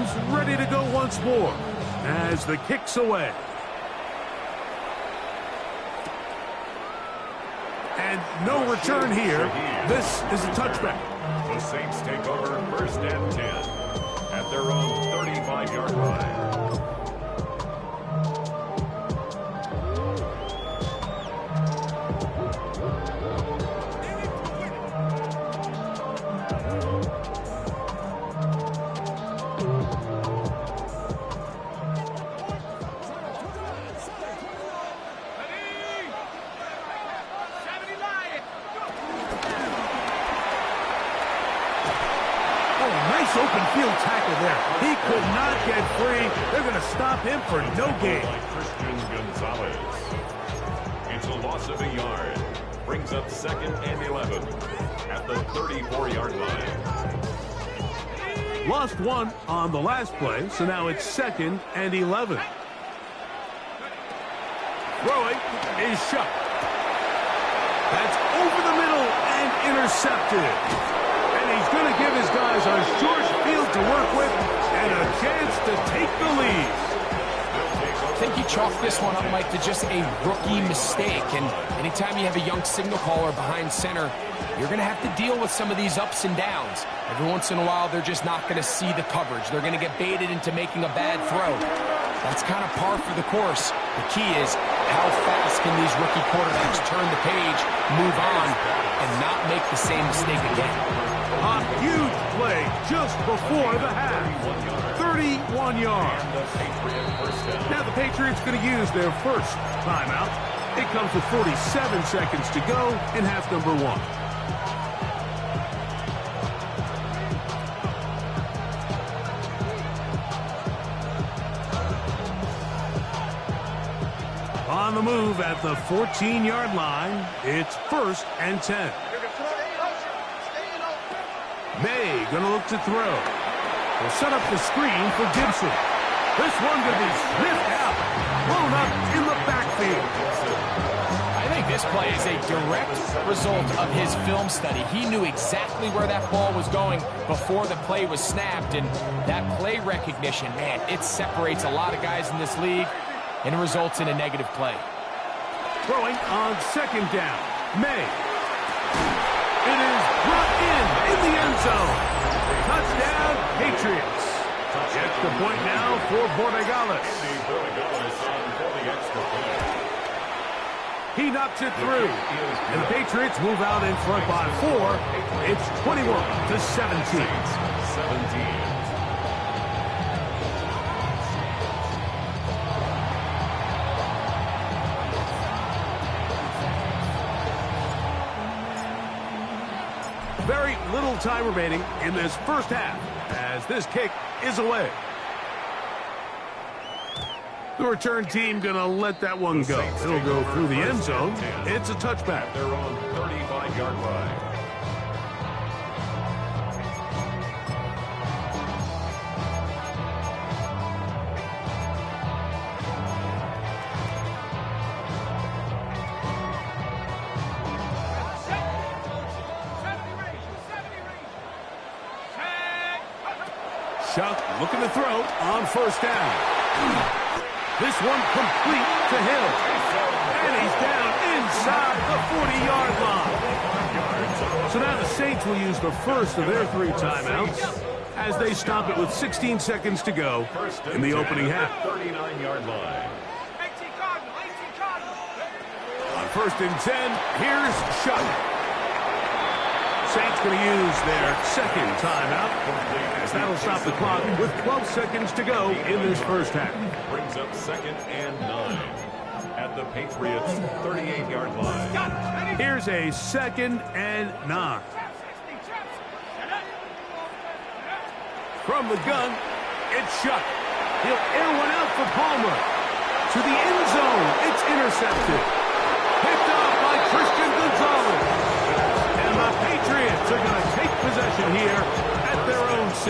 teams ready to go once more as the kick's away. And no return here. This is a touchback. The Saints take over first and 10 at their own 35-yard line. Nice open field tackle there. He could not get free. They're going to stop him for no gain. Christian Gonzalez. It's a loss of a yard. Brings up 2nd and 11 at the 34-yard line. Lost one on the last play, so now it's 2nd and 11. Throwing is shut. That's over the middle and intercepted. He's going to give his guys a short field to work with and a chance to take the lead. I think you chalk this one up, Mike, to just a rookie mistake. And anytime you have a young signal caller behind center, you're going to have to deal with some of these ups and downs. Every once in a while, they're just not going to see the coverage. They're going to get baited into making a bad throw. That's kind of par for the course. The key is how fast can these rookie quarterbacks turn the page, move on, and not make the same mistake again. A huge play just before the half. 31 yards. Now the Patriots going to use their first timeout. It comes with 47 seconds to go in half number 1. On the move at the 14-yard line, it's 1st and 10. May going to look to throw. Will set up the screen for Gibson. This one going to be sniffed out. Blown up in the backfield. I think this play is a direct result of his film study. He knew exactly where that ball was going before the play was snapped. And that play recognition, man, it separates a lot of guys in this league and results in a negative play. Throwing on 2nd down. May. It is brought in the end zone. Touchdown, Patriots. Extra point now for Borregales. He knocks it through. And the Patriots move out in front by 4. It's 21-17. 17. Very little time remaining in this first half as this kick is away. The return team going to let that one go. It'll go through the end zone. It's a touchback. Their own 35-yard line. Chuck looking to throw on 1st down. This one complete to Hill. And he's down inside the 40-yard line. So now the Saints will use the first of their 3 timeouts as they stop it with 16 seconds to go in the opening half. 39-yard line. On 1st and 10, here's Chuck. Saints going to use their 2nd timeout, as that'll stop the clock with 12 seconds to go in this first half. Brings up 2nd and 9 at the Patriots' 38-yard line. Here's a 2nd and 9. From the gun, it's Chuck. He'll air one out for Palmer. To the end zone, it's intercepted. Picked off by Christian Gonzalez. And the Patriots are going to take possession here at their own 6.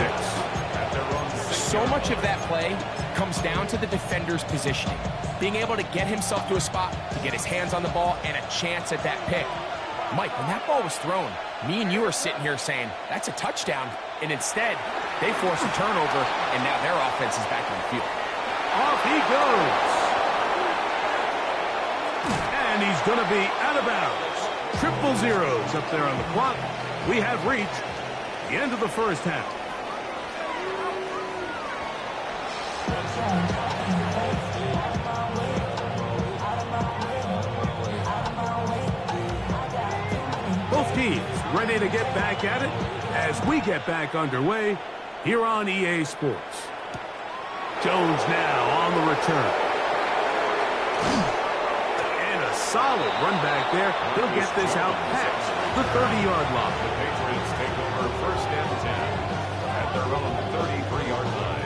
So much of that play comes down to the defender's positioning. Being able to get himself to a spot, to get his hands on the ball, and a chance at that pick. Mike, when that ball was thrown, me and you are sitting here saying, that's a touchdown. And instead, They force a turnover, and now their offense is back on the field. Off he goes. And he's going to be out of bounds. Triple zeros up there on the clock. We have reached the end of the first half. Both teams ready to get back at it as we get back underway here on EA Sports. Jones now on the return. And a solid run back there. He'll get this out past the 30-yard line. The Patriots take over first and 10 at their own 33-yard line.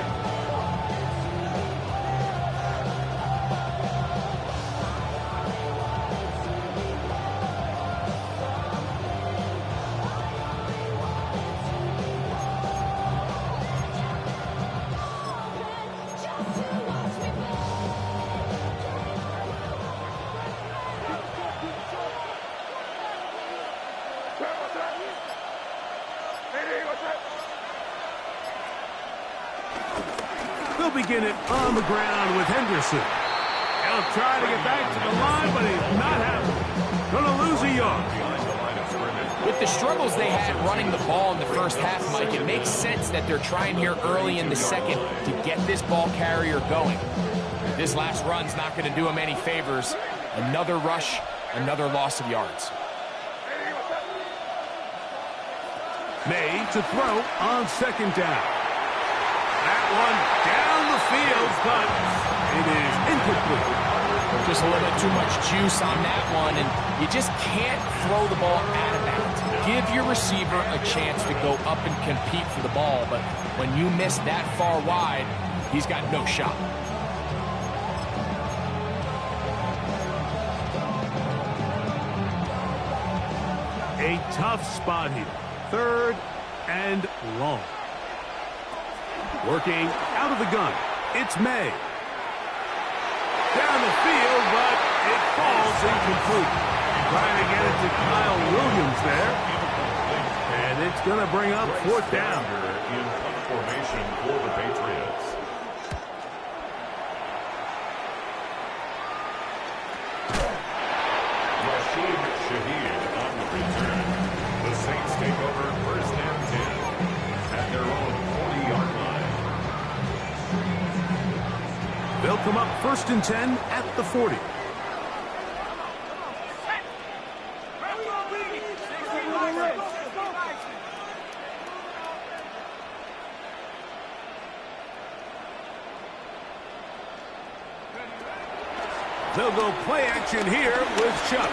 They'll begin it on the ground with Henderson. He'll try to get back to the line, but he's not happening. Gonna lose a yard. With the struggles they had running the ball in the first half, Mike, it makes sense that they're trying here early in the second to get this ball carrier going. This last run's not going to do him any favors. Another rush, another loss of yards. May to throw on second down. That one down the field, but it is incomplete. Just a little bit too much juice on that one, and you just can't throw the ball out of bounds. Give your receiver a chance to go up and compete for the ball, but when you miss that far wide, he's got no shot. A tough spot here. Third and long. Working out of the gun. It's May. Down the field, but it falls incomplete. Trying to get it to Kyle Williams there. And it's going to bring up fourth down. In punt formation for the Patriots. Rashid Shaheed on the return. The Saints take over first and 10 at their own 40-yard line. They'll come up first and 10 at the 40. They'll go play action here with Chuck.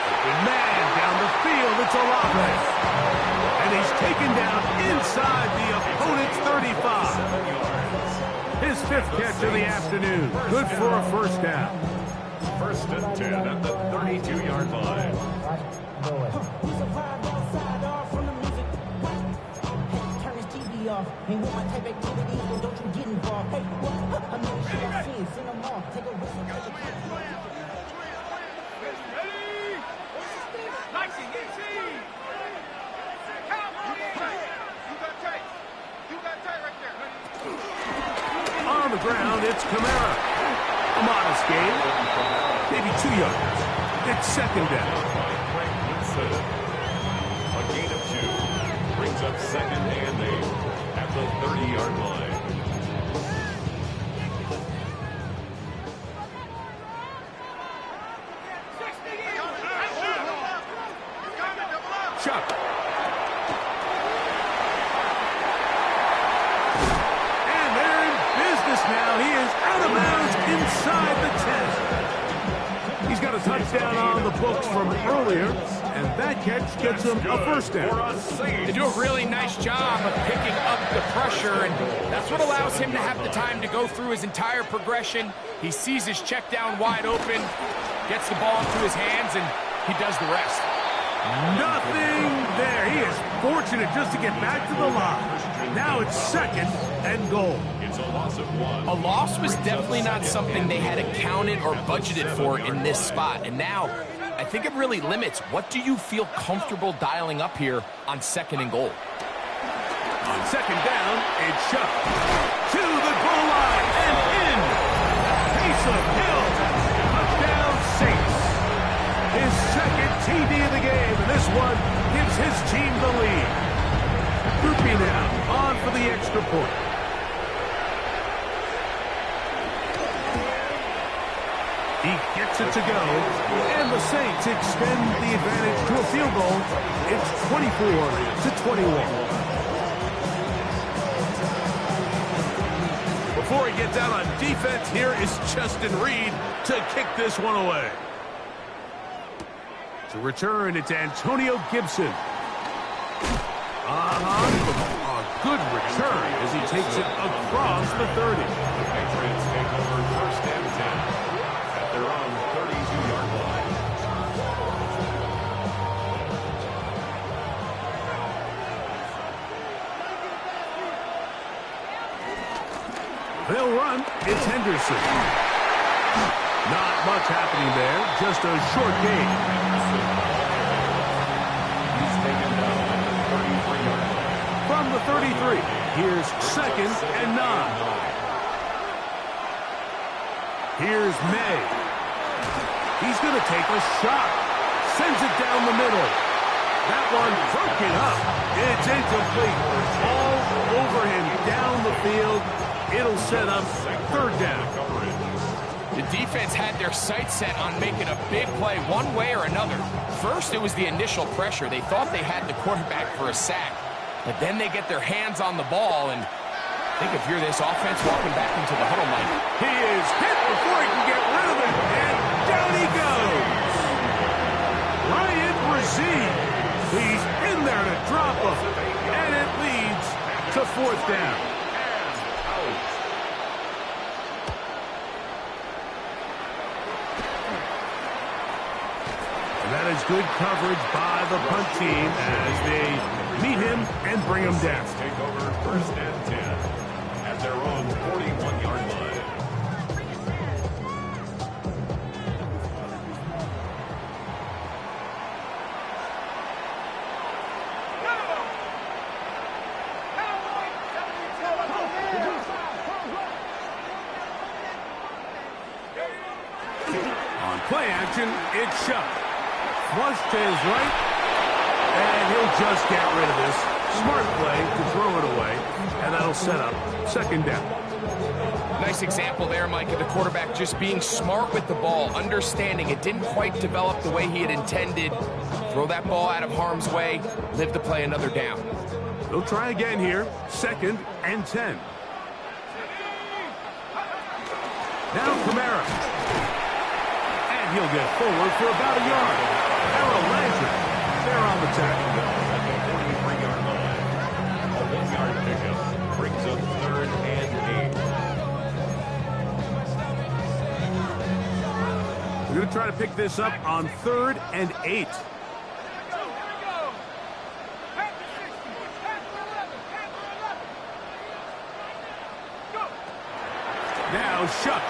Open man down the field. It's Olave. And he's taken down inside the opponent's 35. His fifth catch of the afternoon. Good for a first down. First and 10 at the 32-yard line. Ain't with my type activities, but don't you get involved. Hey, what? I know shit I've seen, send them off. Take a risk and take a chance. On the ground, it's Kamara. A modest gain. Maybe 2 yards. It's second down. A gain of 2 brings up second and 8 at the 30-yard line. Chuck. And they're in business now. He is out of bounds inside the 10. He's got a touchdown on the books from earlier, and that catch gets him a first down. They do a really nice job of picking up the pressure, and that's what allows him to have the time to go through his entire progression. He sees his check down wide open, gets the ball into his hands, and he does the rest. Nothing there. He is fortunate just to get back to the line. Now it's second and goal. It's a loss of 1. A loss was definitely not something they had accounted or budgeted for in this spot. And now, I think it really limits what do you feel comfortable dialing up here on second and goal. On second down, it's Shuck. To the goal line and in. Pace of Hill. Touchdown Saints. His second TD of the game, and this one gives his team the lead. Groupie now on for the extra point. He gets it to go, and the Saints extend the advantage to a field goal. It's 24-21. Before he gets out on defense, here is Justin Reed to kick this one away. To return, it's Antonio Gibson. A good return as he takes it across the 30. The Patriots take over first and 10 at their own 32-yard line. They'll run. It's Henderson. Not much happening there. Just a short gain. He's taken down at the 33-yard line. From the 33, here's second and 9. Here's May. He's going to take a shot. Sends it down the middle. That one broken up. It's incomplete. All over him down the field. It'll set up third down. The defense had their sights set on making a big play one way or another. First, it was the initial pressure. They thought they had the quarterback for a sack. But then they get their hands on the ball, and I think if you're this offense walking back into the huddle, Mike. He is hit before he can get rid of it, and down he goes. Ryan Brzee. He's in there to drop him, and it leads to fourth down. And that is good coverage by the punt team as they meet him and bring him down. Take over first and 10 at their own 41-yard line. On play action, it's Shuck. Flush to his right, and he'll just get rid of this. Smart play to throw it away, and that'll set up second down. Nice example there, Mike, of the quarterback just being smart with the ball, understanding it didn't quite develop the way he had intended. Throw that ball out of harm's way, live to play another down. They'll try again here, second and 10. Now Kamara. And he'll get forward for about a yard. Harold Landry, they're on the tackle. At the 43-yard line, a 1-yard pickup brings up third and 8. We're going to try to pick this up on third and 8. Now Shuck.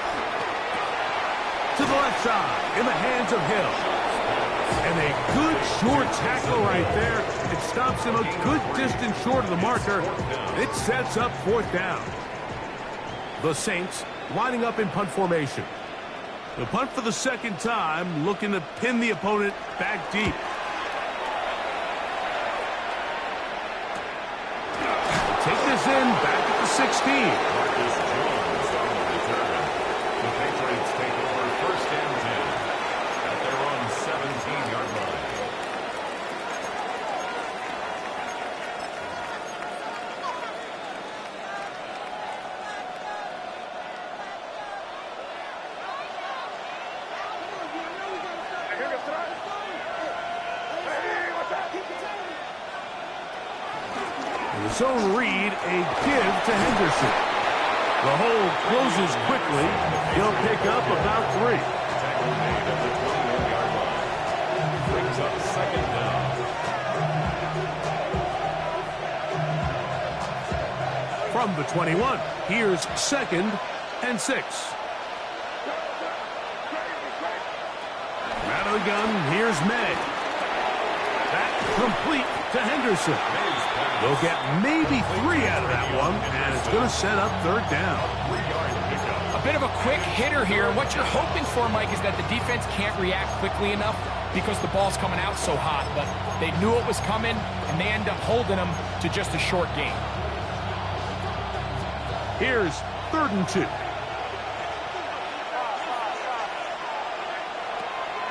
To the left side, in the hands of Hill. And a good short tackle right there. It stops him a good distance short of the marker. It sets up fourth down. The Saints lining up in punt formation. The punt for the second time, looking to pin the opponent back deep. Take this in, back at the 16. The Patriots take over first and 10 at their own 17-yard line. In the zone read, a give to Henderson. The hole closes quickly. He'll pick up about 3. Tackle made at the 21-yard line. Brings up second down. From the 21, here's second and 6. Out of the gun, here's May. That complete to Henderson. They'll get maybe 3 out of that one, and it's going to set up third down. A bit of a quick hitter here, and what you're hoping for, Mike, is that the defense can't react quickly enough because the ball's coming out so hot, but they knew it was coming, and they end up holding them to just a short gain. Here's 3rd and 2.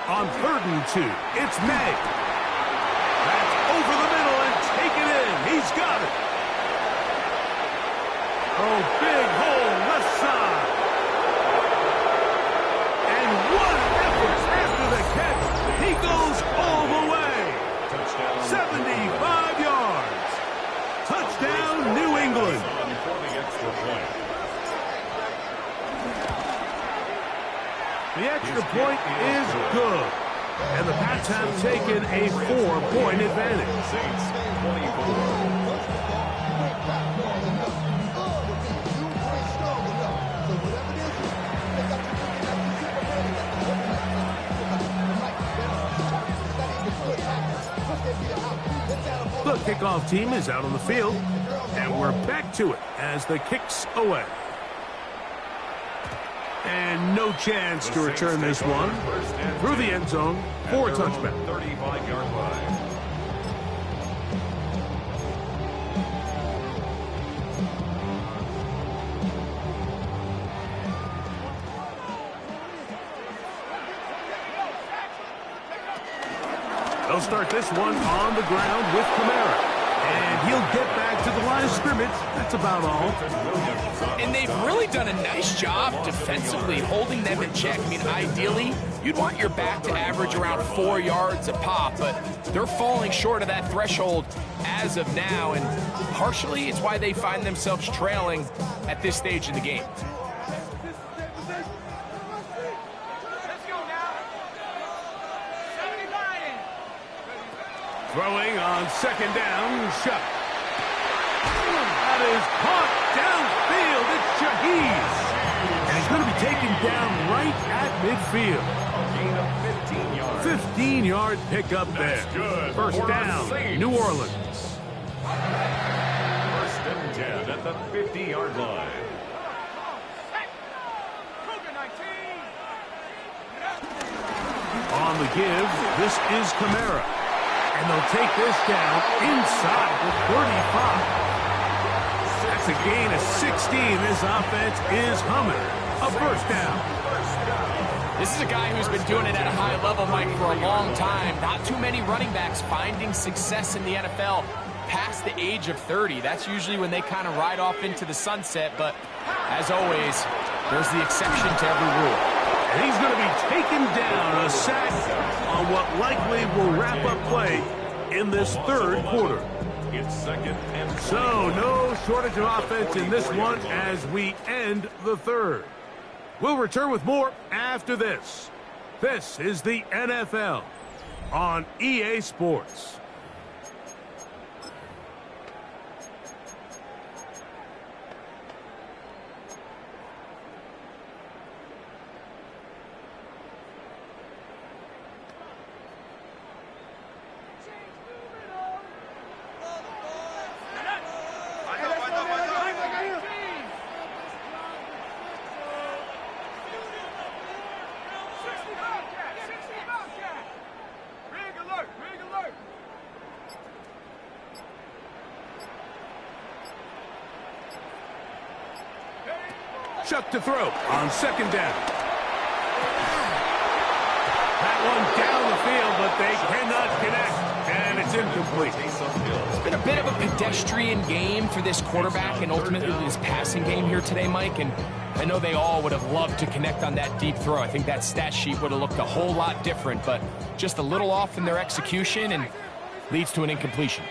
On 3rd and 2, it's May. That's over the middle and taken in. He's got it. Oh, big hole left side. And what effort after the catch. He goes all the way. 75 yards. Touchdown, New England. The extra point is good. And the Pats have taken a 4-point advantage. Saints 24. The kickoff team is out on the field, and we're back to it as the kick's away. And no chance to return this one through the end zone for a touchback. 35-yard line. They'll start this one on the ground with Kamara. And he'll get back to the line of scrimmage. That's about all. And they've really done a nice job defensively holding them in check. I mean, ideally, you'd want your back to average around 4 yards a pop, but they're falling short of that threshold as of now, and partially it's why they find themselves trailing at this stage in the game. Throwing on 2nd down, Shuck. That is caught downfield. It's Shaheed. And he's going to be taken down right at midfield. A gain of 15 yards. 15-yard pickup there. Good. First down, New Orleans. 1st and 10 at the 50-yard line. On the give, this is Kamara. And they'll take this down inside the 35. That's a gain of 16. This offense is humming. A first down. This is a guy who's been doing it at a high level, Mike, for a long time. Not too many running backs finding success in the NFL past the age of 30. That's usually when they kind of ride off into the sunset, but as always, there's the exception to every rule. And he's going to be taken down, a sack on what likely will wrap up play in this 3rd quarter. It's 2nd and 20. So no shortage of offense in this one as we end the 3rd. We'll return with more after this. This is the NFL on EA Sports. Chuck to throw on 2nd down. That one down the field, but they cannot connect, and it's incomplete. It's been a bit of a pedestrian game for this quarterback and ultimately this passing game here today, Mike, and I know they all would have loved to connect on that deep throw. I think that stat sheet would have looked a whole lot different, but just a little off in their execution and leads to an incompletion.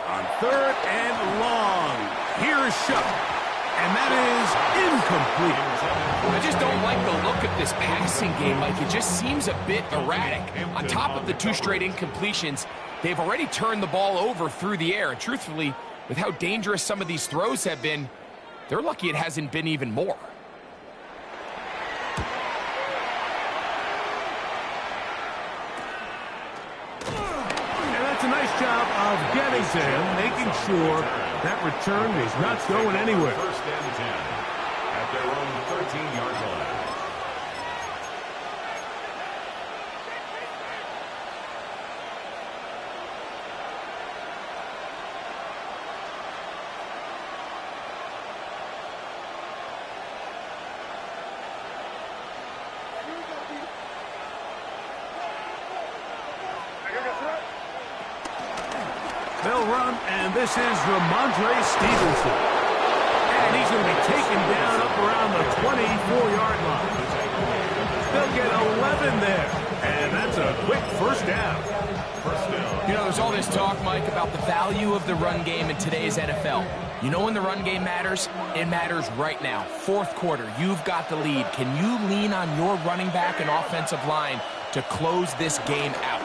On 3rd and long, here's Shuck, and that is incomplete. I just don't like the look of this passing game, Mike. It just seems a bit erratic. On top of the 2 straight incompletions, they've already turned the ball over through the air. And truthfully, with how dangerous some of these throws have been, They're lucky it hasn't been even more. A nice job of getting to him, making sure that return is not going anywhere. First and 10 at their own 13-yard line. They'll run, and this is Ramondre Stevenson. And he's going to be taken down up around the 24-yard line. They'll get 11 there, and that's a quick first down. You know, there's all this talk, Mike, about the value of the run game in today's NFL. You know when the run game matters? It matters right now. Fourth quarter, you've got the lead. Can you lean on your running back and offensive line to close this game out?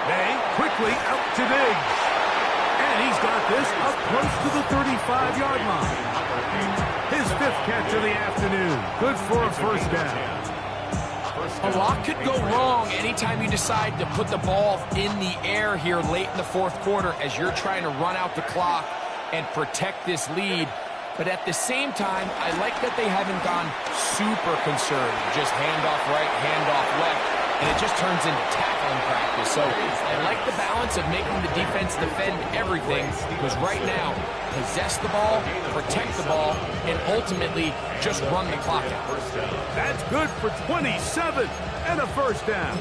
They quickly out to Diggs. And he's got this up close to the 35-yard line. His fifth catch of the afternoon. Good for a first down. A lot could go wrong anytime you decide to put the ball in the air here late in the fourth quarter as you're trying to run out the clock and protect this lead. But at the same time, I like that they haven't gone super conservative. Just handoff right, handoff left, and it just turns into tackling practice. So I like the balance of making the defense defend everything, because right now, possess the ball, protect the ball, and ultimately just run the clock out. That's good for 27 and a first down.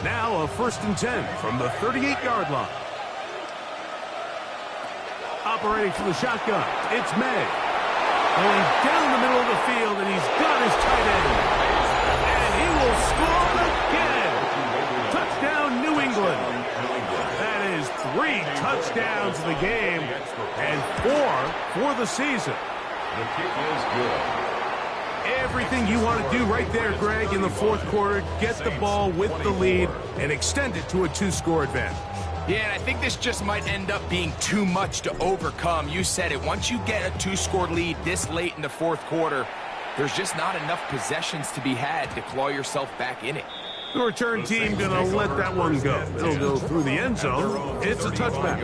Now a first and 10 from the 38-yard line. Operating from the shotgun, it's May. Going down the middle of the field, and he's got his tight end. And he will score again. Touchdown, New England. That is 3 touchdowns in the game and 4 for the season. The kick is good. Everything you want to do right there, Greg, in the fourth quarter, get the ball with the lead and extend it to a 2-score advantage. Yeah, and I think this just might end up being too much to overcome. You said it. Once you get a 2-score lead this late in the fourth quarter, there's just not enough possessions to be had to claw yourself back in it. The return team going to let that one go. It'll go through the end zone. It's a touchback.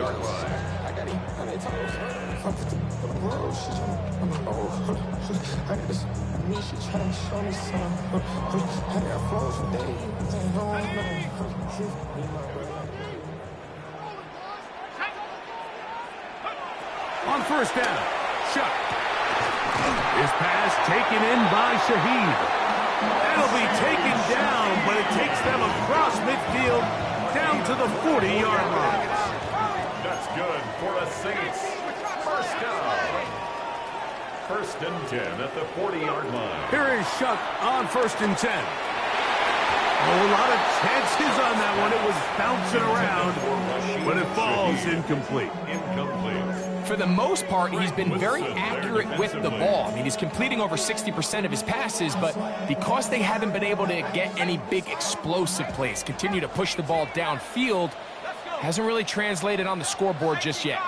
On first down, Shuck. His pass taken in by Shaheed. That'll be taken down, but it takes them across midfield down to the 40-yard line. That's good for the Saints. First down. First and 10 at the 40-yard line. Here is Shuck on first and 10. A lot of chances on that one. It was bouncing around, but it falls incomplete. For the most part, he's been very accurate with the ball. I mean, he's completing over 60% of his passes, but because they haven't been able to get any big explosive plays, continue to push the ball downfield, hasn't really translated on the scoreboard just yet.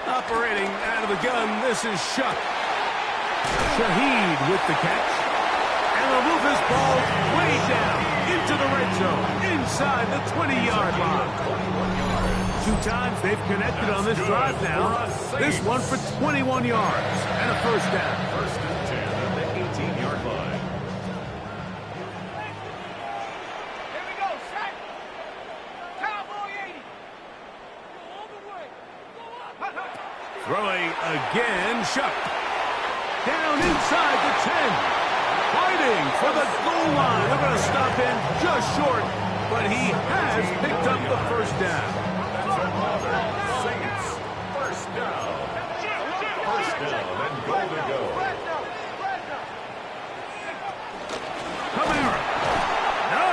Operating out of the gun, this is Shuck. Shaheed with the catch. And they'll move this ball way down into the red zone, inside the 20-yard line. 2 times they've connected on this drive now. This one for 21 yards and a first down. First and 10 at the 18-yard line. Here we go, set. Cowboy 80. All the way. Go up. Throwing again, Shuck. Down inside the 10. Fighting for the goal line. They're going to stop him just short, but he has picked up the first down. Saints. First down. First down and goal to go. Kamara. No,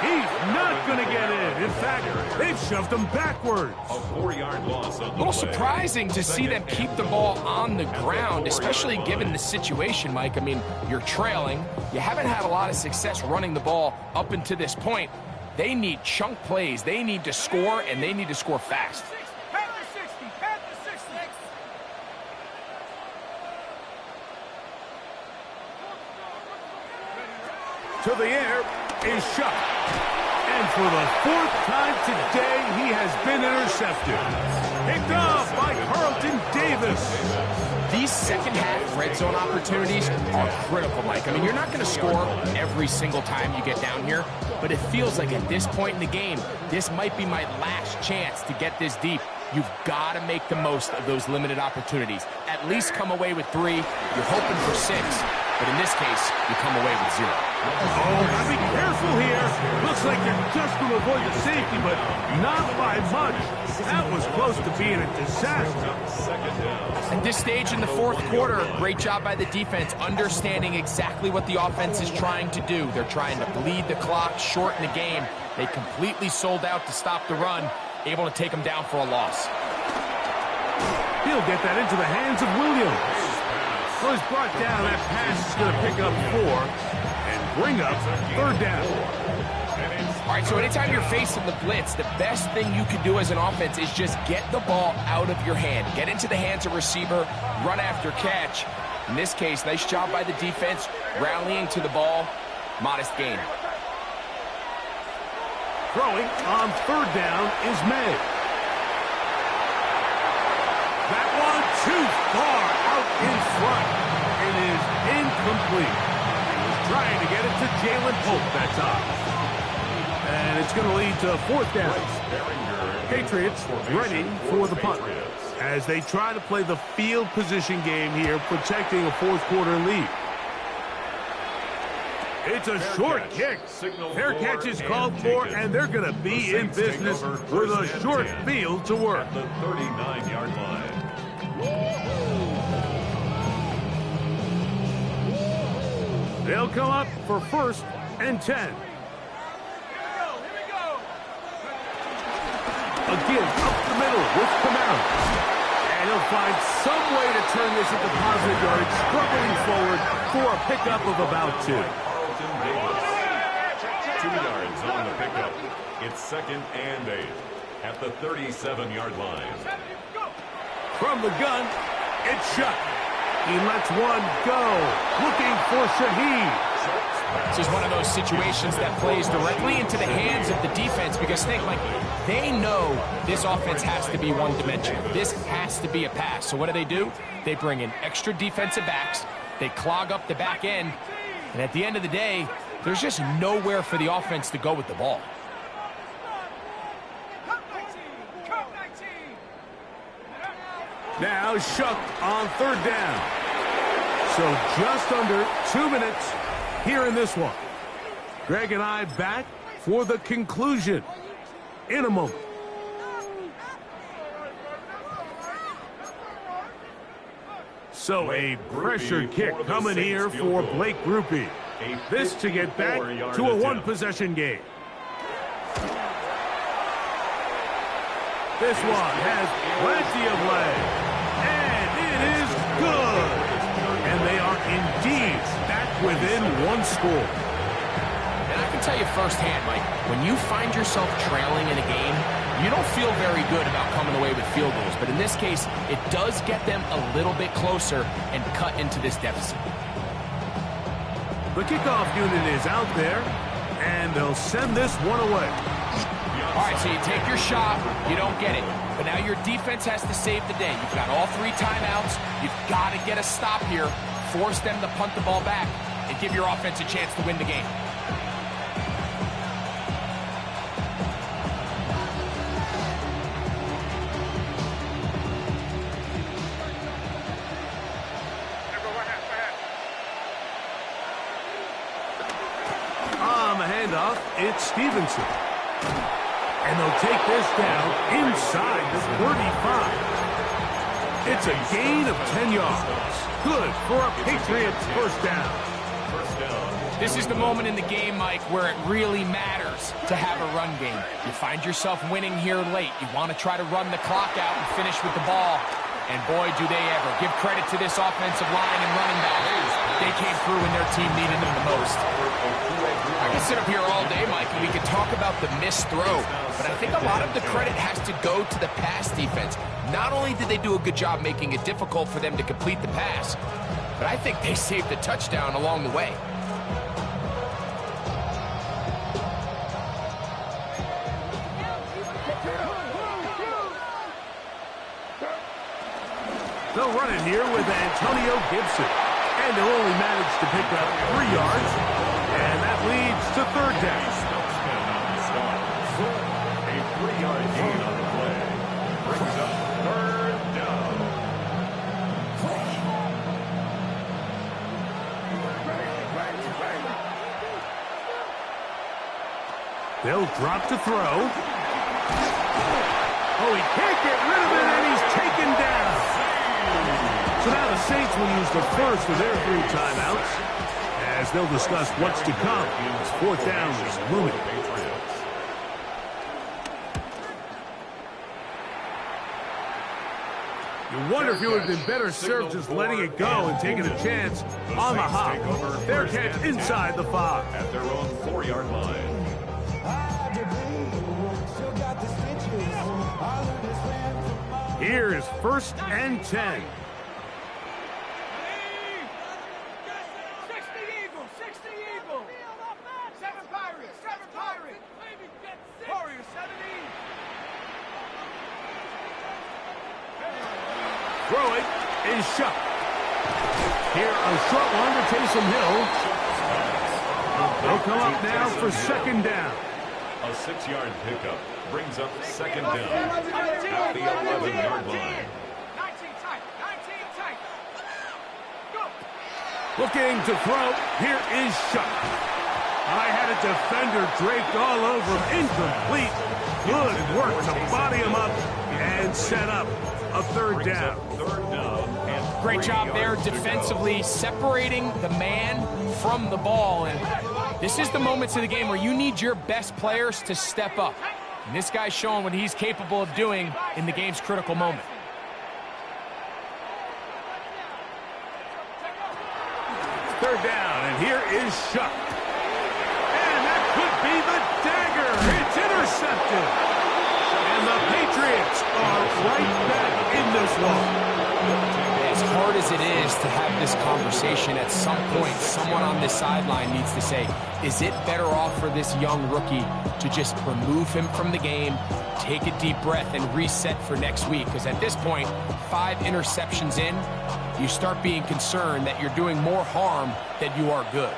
he's not going to get in. In fact, They've shoved him backwards. A 4-yard loss on the A little play. surprising to see them Second keep and the ball 10 on the at ground, 34-yard especially line. given the situation, Mike. I mean, you're trailing. You haven't had a lot of success running the ball up until this point. They need chunk plays. They need to score, and they need to score fast. Panther 60, Panther 60. To the air is Shuck. And for the 4th time today, he has been intercepted. Picked off by Carlton Davis. These second-half red zone opportunities are critical, Mike. I mean, you're not going to score every single time you get down here, but it feels like at this point in the game, this might be my last chance to get this deep. You've got to make the most of those limited opportunities. At least come away with 3. You're hoping for 6, but in this case, you come away with 0. Oh, gotta be careful here. Looks like they're just going to avoid the safety, but not by much. That was close to being a disaster. Second down. At this stage in the 4th quarter, great job by the defense, understanding exactly what the offense is trying to do. They're trying to bleed the clock, shorten the game. They completely sold out to stop the run, able to take them down for a loss. He'll get that into the hands of Williams. So he's brought down. That pass is going to pick up 4 and bring up 3rd down. All right, so anytime you're facing the blitz, the best thing you can do as an offense is just get the ball out of your hand. Get into the hands of receiver, run after catch. In this case, nice job by the defense, rallying to the ball, modest gain. Throwing on 3rd down is May. That one too far out in front. It is incomplete. He was trying to get it to Jalen Pope that time. And it's going to lead to 4th down. Patriots ready for the punt as they try to play the field position game here, protecting a 4th quarter lead. It's a short kick. Fair catch is called for, and they're going to be in business with a short field to work. At the 39-yard line. They'll come up for 1st and 10. Again, up the middle with Kamara. And he'll find some way to turn this into positive yardage, struggling forward for a pickup of about 2. Carlton Davis. 2 yards on the pickup. It's 2nd and 8 at the 37-yard line. From the gun, it's Shuck. He lets one go, looking for Shaheed. This is one of those situations that plays directly into the hands of the defense because think, like, they know this offense has to be one-dimensional. This has to be a pass. So what do? They bring in extra defensive backs. They clog up the back end. And at the end of the day, there's just nowhere for the offense to go with the ball. Now Shuck on 3rd down. So just under 2 minutes here in this one. Greg and I back for the conclusion in a moment. So a pressure kick coming here for Blake Grupe. This to get back to a 1-possession game. This one has plenty of leg. And it is good. And they are indeed back within 1 score. And I can tell you firsthand, Mike, when you find yourself trailing in a game, you don't feel very good about coming away with field goals. But in this case, it does get them a little bit closer and cut into this deficit. The kickoff unit is out there, and they'll send this one away. All right, so you take your shot, you don't get it. But now your defense has to save the day. You've got all 3 timeouts. You've got to get a stop here, force them to punt the ball back, and give your offense a chance to win the game. On the handoff, it's Stevenson. And they'll take this down inside the 35. It's a gain of 10 yards. Good for a Patriots 1st down. 1st down This is the moment in the game, Mike, where it really matters to have a run game. You find yourself winning here late. You want to try to run the clock out and finish with the ball. And boy, do they ever. Give credit to this offensive line and running back. They came through when their team needed them the most. I can sit up here all day, Mike, and we could talk about the missed throw. But I think a lot of the credit has to go to the pass defense. Not only did they do a good job making it difficult for them to complete the pass, but I think they saved the touchdown along the way. They'll run it here with Antonio Gibson. And they'll only manage to pick up 3 yards. And that leads to third down. A 3-yard gain on the play. Brings up third down. They'll drop to throw. Oh, he can't get rid of it, and he's taken down. So now the Saints will use the first of their 3 timeouts as they'll discuss what's to come. As fourth down is looming. You wonder if you would have been better served just letting it go and taking a chance on the hop. Their catch inside the 5. At their own 4-yard line. Here is first and 10. 60 Eagle. 7 Pirates. Warriors 70. Throw it is shot. Here a short one to Taysom Hill. They'll come up now for second down. A 6-yard pickup brings up second down at the 11-yard line. 19 tight. Go. Looking to throw. Here is shot. I had a defender draped all over him. Incomplete. Good work to body him up and set up a third down. Great job there defensively, separating the man from the ball. And this is the moments of the game where you need your best players to step up. And this guy's showing what he's capable of doing in the game's critical moment. Third down, and here is Shuck. And that could be the dagger. It's intercepted. And the Patriots are right back in this one. As hard as it is to have this conversation, at some point, someone on this sideline needs to say, is it better off for this young rookie to just remove him from the game, take a deep breath, and reset for next week? Because at this point, 5 interceptions in, you start being concerned that you're doing more harm than you are good.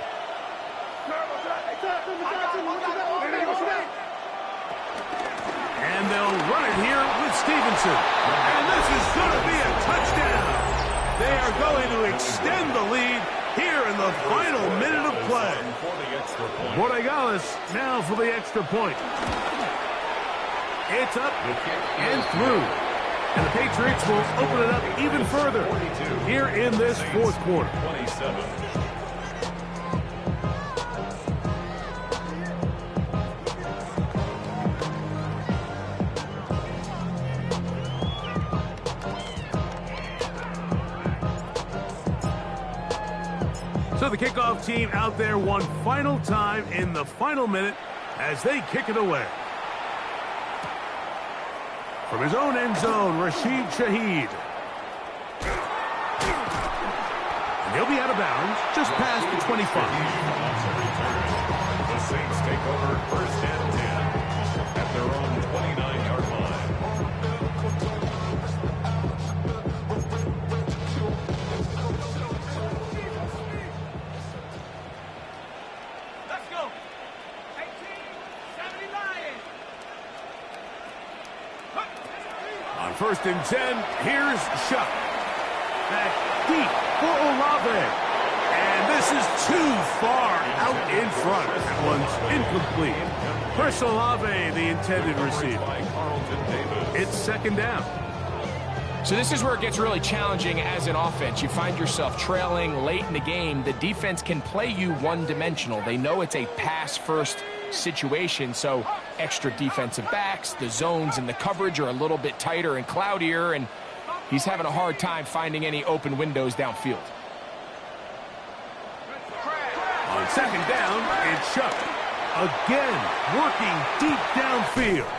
And they'll run it here with Stevenson. And this is going to be a touchdown. They are going to extend the lead here in the final minute of play. Borregales now for the extra point. It's up and through. And the Patriots will open it up even further here in this fourth quarter. 27. So the kickoff team out there one final time in the final minute as they kick it away. From his own end zone, Rashid Shaheed. And he'll be out of bounds just past the 25. The Saints take over first and 10 at their own 29-yard line. Let's go. 18-70 Lions. On first and 10, here's Shuck. Back deep for Olave. And this is too far out in front. That one's incomplete. Chris Olave, the intended receiver. It's second down. So this is where it gets really challenging as an offense. You find yourself trailing late in the game. The defense can play you one-dimensional. They know it's a pass-first situation, so extra defensive backs, the zones and the coverage are a little bit tighter and cloudier, and he's having a hard time finding any open windows downfield. On second down, it's Chuck. Again, working deep downfield.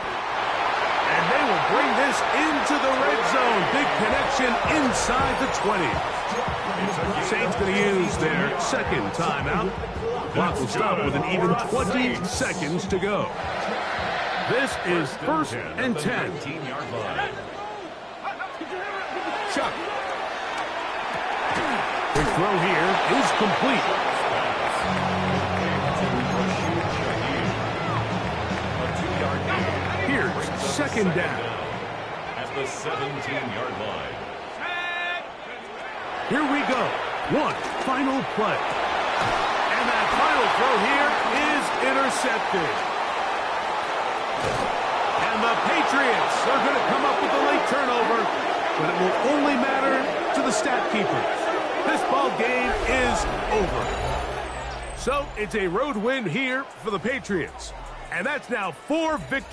And they will bring this into the red zone. Big connection inside the 20. Saints going to use their second timeout. Clock will stop with an even 20 seconds to go. This is 1st and 10. Chuck. The throw here is complete. Here's second down. At the 17-yard line. Here we go. One final play. And that final throw here is intercepted. And the Patriots are going to come up with a late turnover, but it will only matter to the stat keepers. This ball game is over. So it's a road win here for the Patriots. And that's now 4 victories.